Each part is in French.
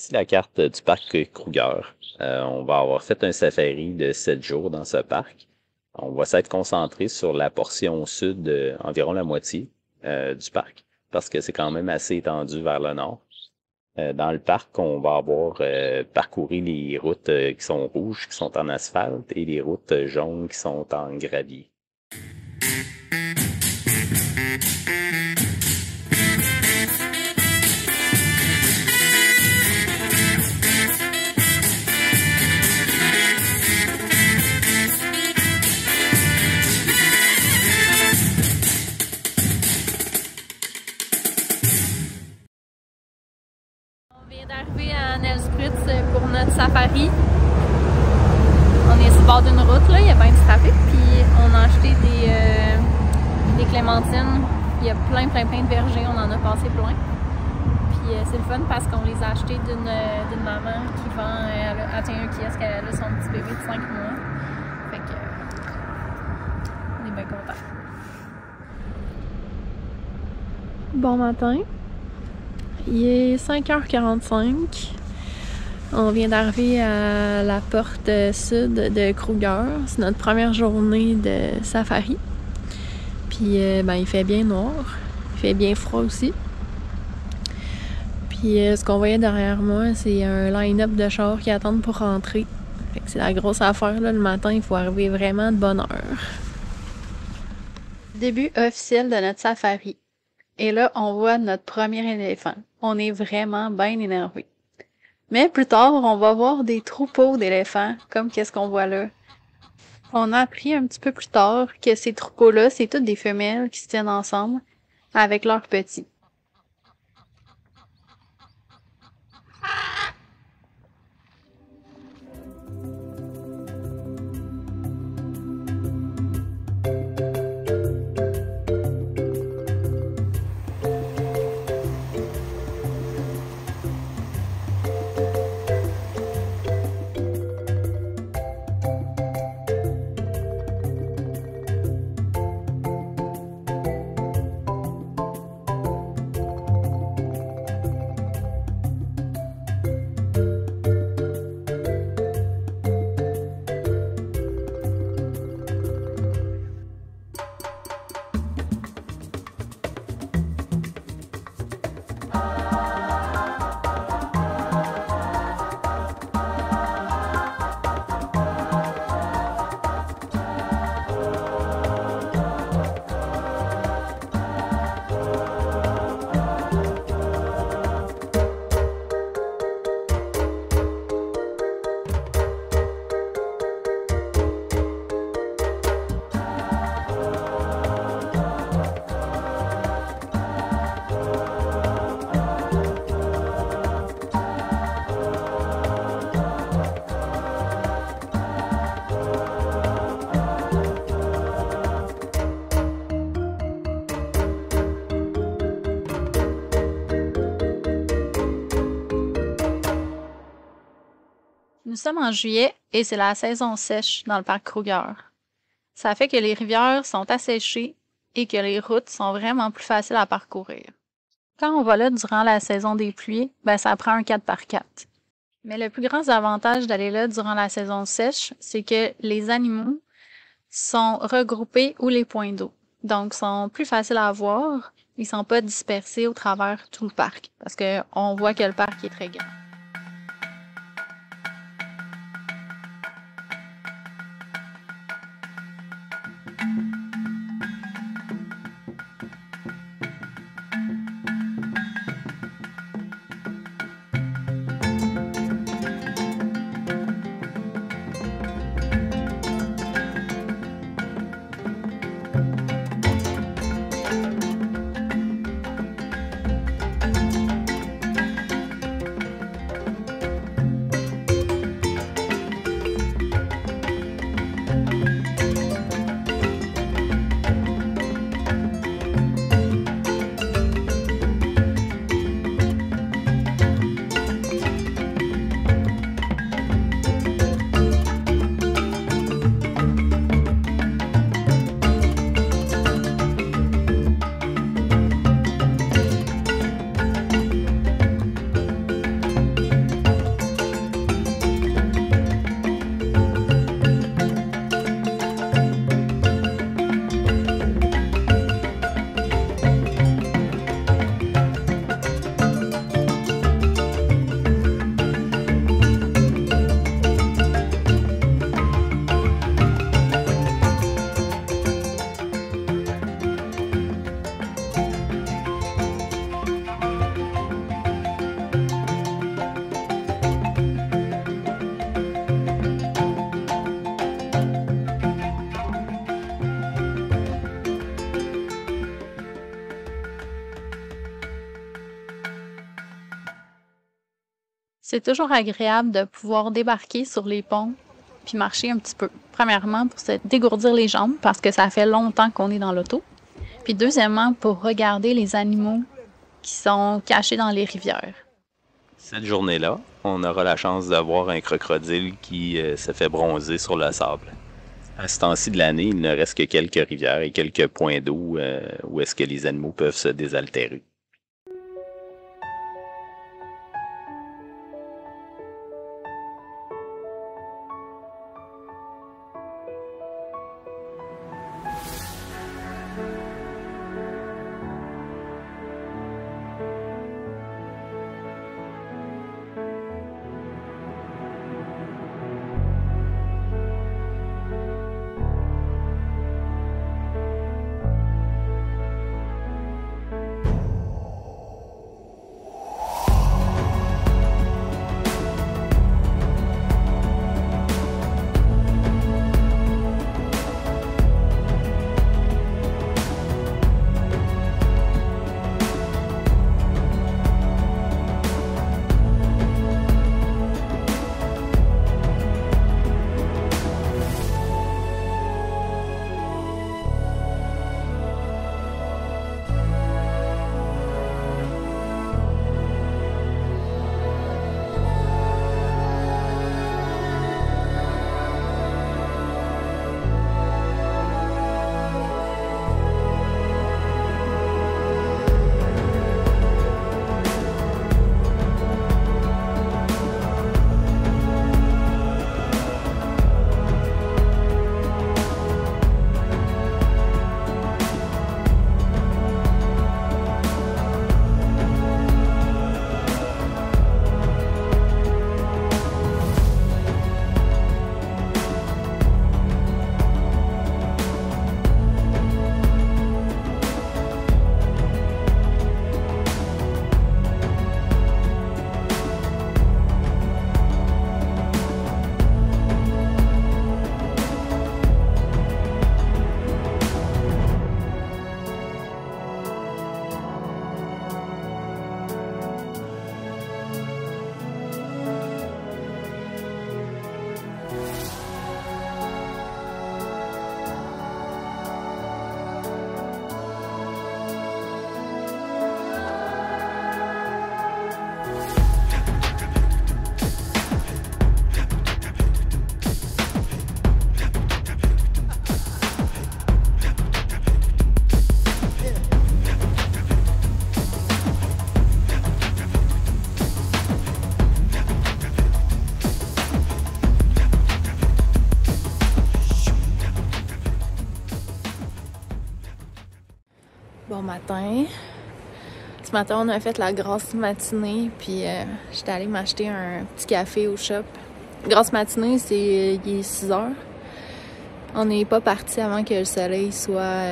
Voici la carte du parc Kruger. On va avoir fait un safari de 7 jours dans ce parc. On va s'être concentré sur la portion sud, environ la moitié du parc, parce que c'est quand même assez étendu vers le nord. Dans le parc, on va avoir parcouru les routes qui sont rouges, qui sont en asphalte, et les routes jaunes qui sont en gravier. On vient d'arriver à Nelspruit pour notre safari. On est sur le bord d'une route, là, il y a bien du trafic, puis on a acheté des clémentines. Il y a plein de vergers, on en a passé plein. Puis c'est le fun parce qu'on les a achetés d'une maman qui vend, elle tient un kiosque, elle a son petit bébé de 5 mois. Fait que on est bien contents. Bon matin. Il est 5h45. On vient d'arriver à la porte sud de Kruger. C'est notre première journée de safari. Puis il fait bien noir. Il fait bien froid aussi. Puis ce qu'on voyait derrière moi, c'est un line-up de chars qui attendent pour rentrer. Fait que c'est la grosse affaire là, le matin, il faut arriver vraiment de bonne heure. Début officiel de notre safari. Et là, on voit notre premier éléphant. On est vraiment bien énervé. Mais plus tard, on va voir des troupeaux d'éléphants, comme qu'est-ce qu'on voit là. On a appris un petit peu plus tard que ces troupeaux-là, c'est toutes des femelles qui se tiennent ensemble avec leurs petits. Nous sommes en juillet et c'est la saison sèche dans le parc Kruger. Ça fait que les rivières sont asséchées et que les routes sont vraiment plus faciles à parcourir. Quand on va là durant la saison des pluies, ça prend un 4x4. Mais le plus grand avantage d'aller là durant la saison sèche, c'est que les animaux sont regroupés où les points d'eau. Donc, sont plus faciles à voir. Ils sont pas dispersés au travers tout le parc parce qu'on voit que le parc est très grand. C'est toujours agréable de pouvoir débarquer sur les ponts puis marcher un petit peu. Premièrement, pour se dégourdir les jambes parce que ça fait longtemps qu'on est dans l'auto. Puis deuxièmement, pour regarder les animaux qui sont cachés dans les rivières. Cette journée-là, on aura la chance de voir un crocodile qui se fait bronzer sur le sable. À ce temps-ci de l'année, il ne reste que quelques rivières et quelques points d'eau où est-ce que les animaux peuvent se désaltérer. Bon matin. Ce matin, on a fait la grosse matinée, puis j'étais allée m'acheter un petit café au shop. Grosse matinée, il est 6 heures. On n'est pas parti avant que le soleil soit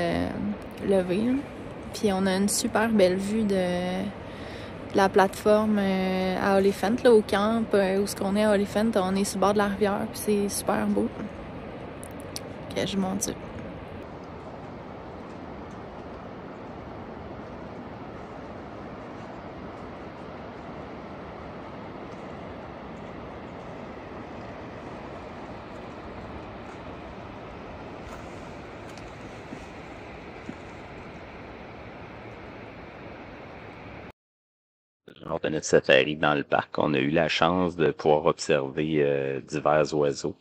levé. Hein. Puis on a une super belle vue de la plateforme à Oliphant, là, au camp, où ce qu'on est à Oliphant. On est sur le bord de la rivière, puis c'est super beau. Puis je monte dessus. Lors de notre safari dans le parc, on a eu la chance de pouvoir observer divers oiseaux.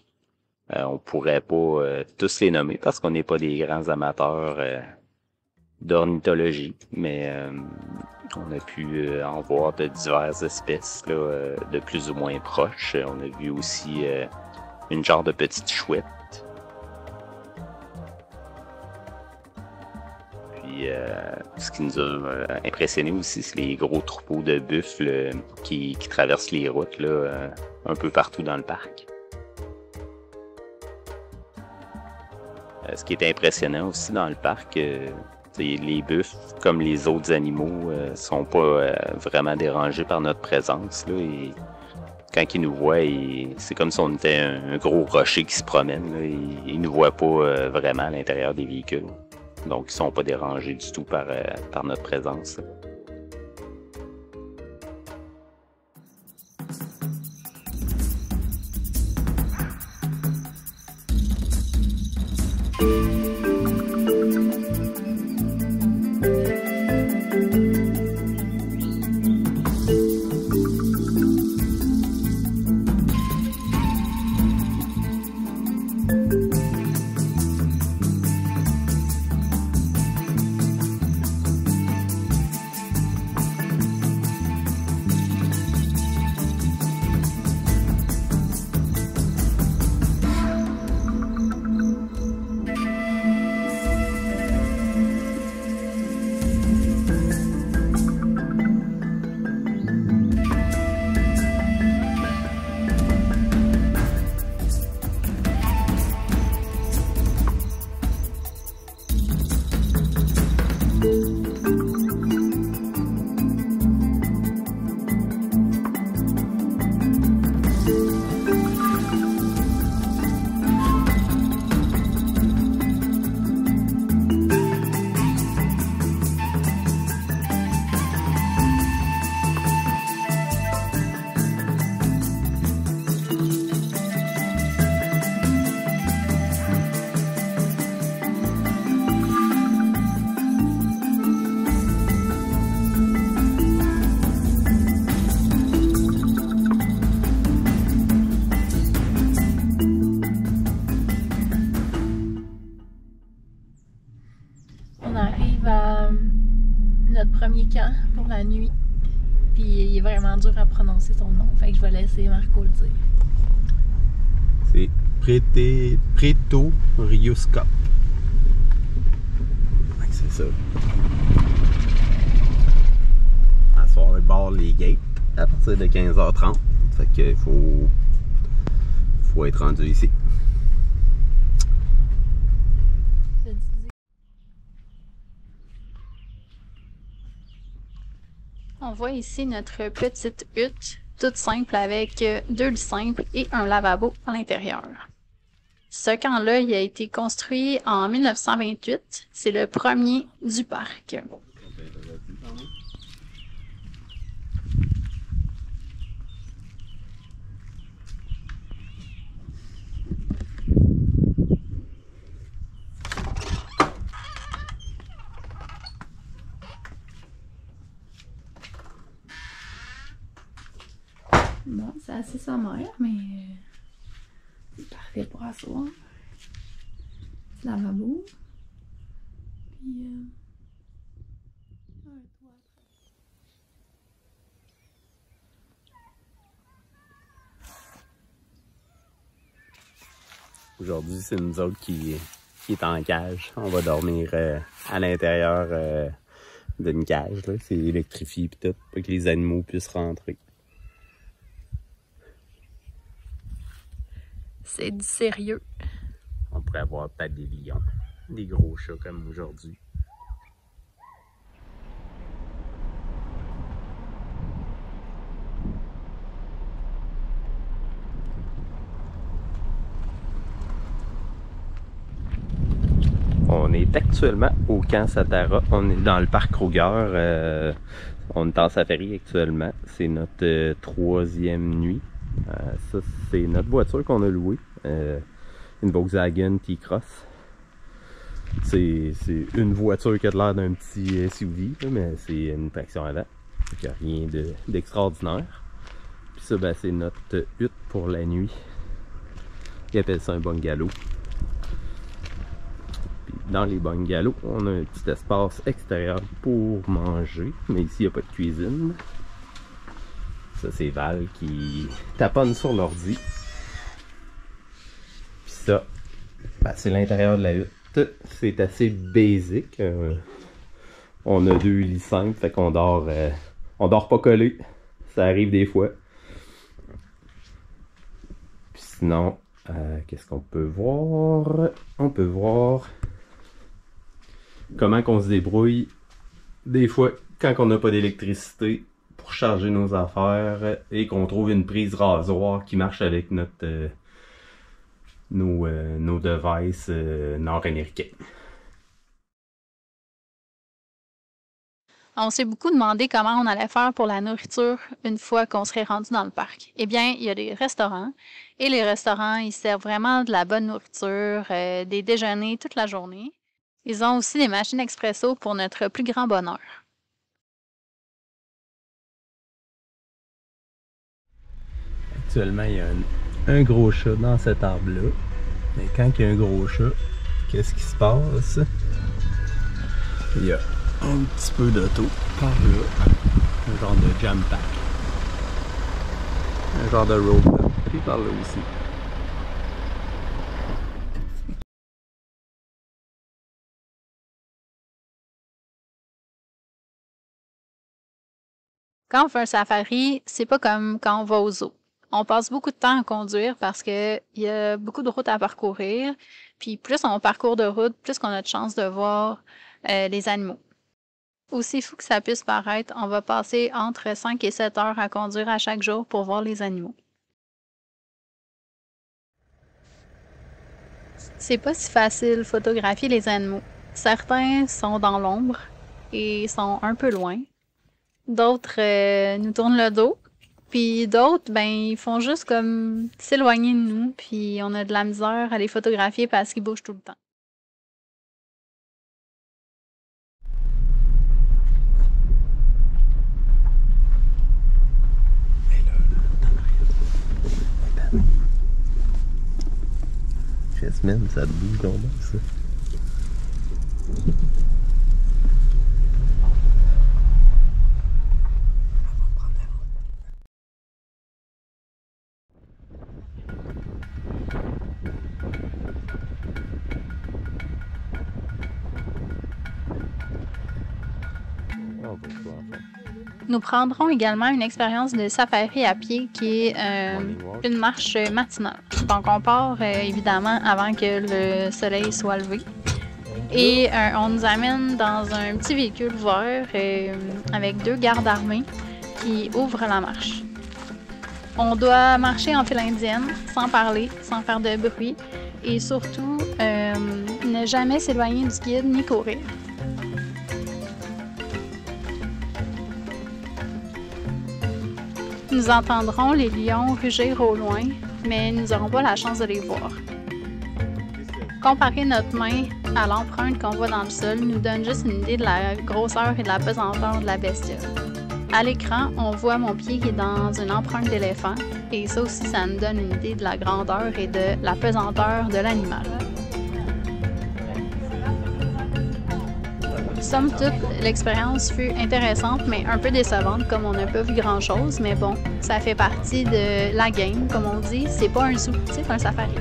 On pourrait pas tous les nommer parce qu'on n'est pas des grands amateurs d'ornithologie, mais on a pu en voir de diverses espèces là, de plus ou moins proches. On a vu aussi une genre de petite chouette. Puis ce qui nous a impressionné aussi, c'est les gros troupeaux de buffles qui traversent les routes là, un peu partout dans le parc. Ce qui est impressionnant aussi dans le parc, les buffles, comme les autres animaux, sont pas vraiment dérangés par notre présence. Là, et quand ils nous voient, c'est comme si on était un gros rocher qui se promène. Là, ils nous voient pas vraiment à l'intérieur des véhicules. Donc, ils sont pas dérangés du tout par notre présence. Là. la nuit. Puis il est vraiment dur à prononcer son nom. Fait que je vais laisser Marco le dire. C'est Prétorioscope. C'est ça. À soir, il barre les gates à partir de 15h30. Fait qu'il faut être rendu ici. On voit ici notre petite hutte, toute simple avec 2 lits simples et un lavabo à l'intérieur. Ce camp-là, il a été construit en 1928. C'est le premier du parc. Bon, c'est assez sommaire, mais c'est parfait pour asseoir. Petit lavabo. Puis, Aujourd'hui, c'est nous autres qui est en cage. On va dormir à l'intérieur d'une cage. C'est électrifié et tout, pour que les animaux puissent rentrer. c'est du sérieux. On pourrait avoir peut-être des lions, des gros chats comme aujourd'hui. On est actuellement au camp Satara. On est dans le parc Kruger. On est en safari actuellement. C'est notre 3e nuit. Ça, c'est notre voiture qu'on a louée. Une Volkswagen T-Cross. C'est une voiture qui a l'air d'un petit SUV, là, mais c'est une traction avant. Il n'y a rien d'extraordinaire. Puis ça, ben, c'est notre hutte pour la nuit. Ils appellent ça un bungalow. Dans les bungalows, on a un petit espace extérieur pour manger, mais ici il n'y a pas de cuisine. Ça, c'est Val qui taponne sur l'ordi. Puis ça, ben, c'est l'intérieur de la hutte. C'est assez basique. On a 2 lits simples, fait qu'on dort pas collé. Ça arrive des fois. Puis sinon, qu'est-ce qu'on peut voir? On peut voir comment qu'on se débrouille des fois quand on n'a pas d'électricité pour charger nos affaires et qu'on trouve une prise rasoir qui marche avec nos devices nord-américains. On s'est beaucoup demandé comment on allait faire pour la nourriture une fois qu'on serait rendu dans le parc. Eh bien, il y a des restaurants et les restaurants, ils servent vraiment de la bonne nourriture, des déjeuners toute la journée. Ils ont aussi des machines expresso pour notre plus grand bonheur. Actuellement, il y a un gros chat dans cet arbre-là. Mais quand il y a un gros chat, qu'est-ce qui se passe? Il y a un petit peu d'auto par là. Un genre de jam pack. Un genre de road. Puis par là aussi. Quand on fait un safari, c'est pas comme quand on va au zoo. On passe beaucoup de temps à conduire parce que il y a beaucoup de routes à parcourir. Puis plus on parcourt de routes, plus qu'on a de chance de voir les animaux. Aussi fou que ça puisse paraître, on va passer entre 5 et 7 heures à conduire à chaque jour pour voir les animaux. C'est pas si facile de photographier les animaux. Certains sont dans l'ombre et sont un peu loin. D'autres nous tournent le dos. Puis d'autres, ben, ils font juste comme s'éloigner de nous. Puis on a de la misère à les photographier parce qu'ils bougent tout le temps. Jasmine, ça te bouge donc bien, ça. on va jouer ensemble. Nous prendrons également une expérience de safari à pied qui est une marche matinale. Donc, on part évidemment avant que le soleil soit levé. Et on nous amène dans un petit véhicule vert avec 2 gardes armés qui ouvrent la marche. On doit marcher en file indienne, sans parler, sans faire de bruit et surtout ne jamais s'éloigner du guide ni courir. Nous entendrons les lions rugir au loin, mais nous n'aurons pas la chance de les voir. Comparer notre main à l'empreinte qu'on voit dans le sol nous donne juste une idée de la grosseur et de la pesanteur de la bestiole. À l'écran, on voit mon pied qui est dans une empreinte d'éléphant, et ça aussi, ça nous donne une idée de la grandeur et de la pesanteur de l'animal. Somme toute, l'expérience fut intéressante, mais un peu décevante, comme on n'a pas vu grand-chose, mais bon, ça fait partie de la game, comme on dit, c'est pas un zoo, c'est un safari.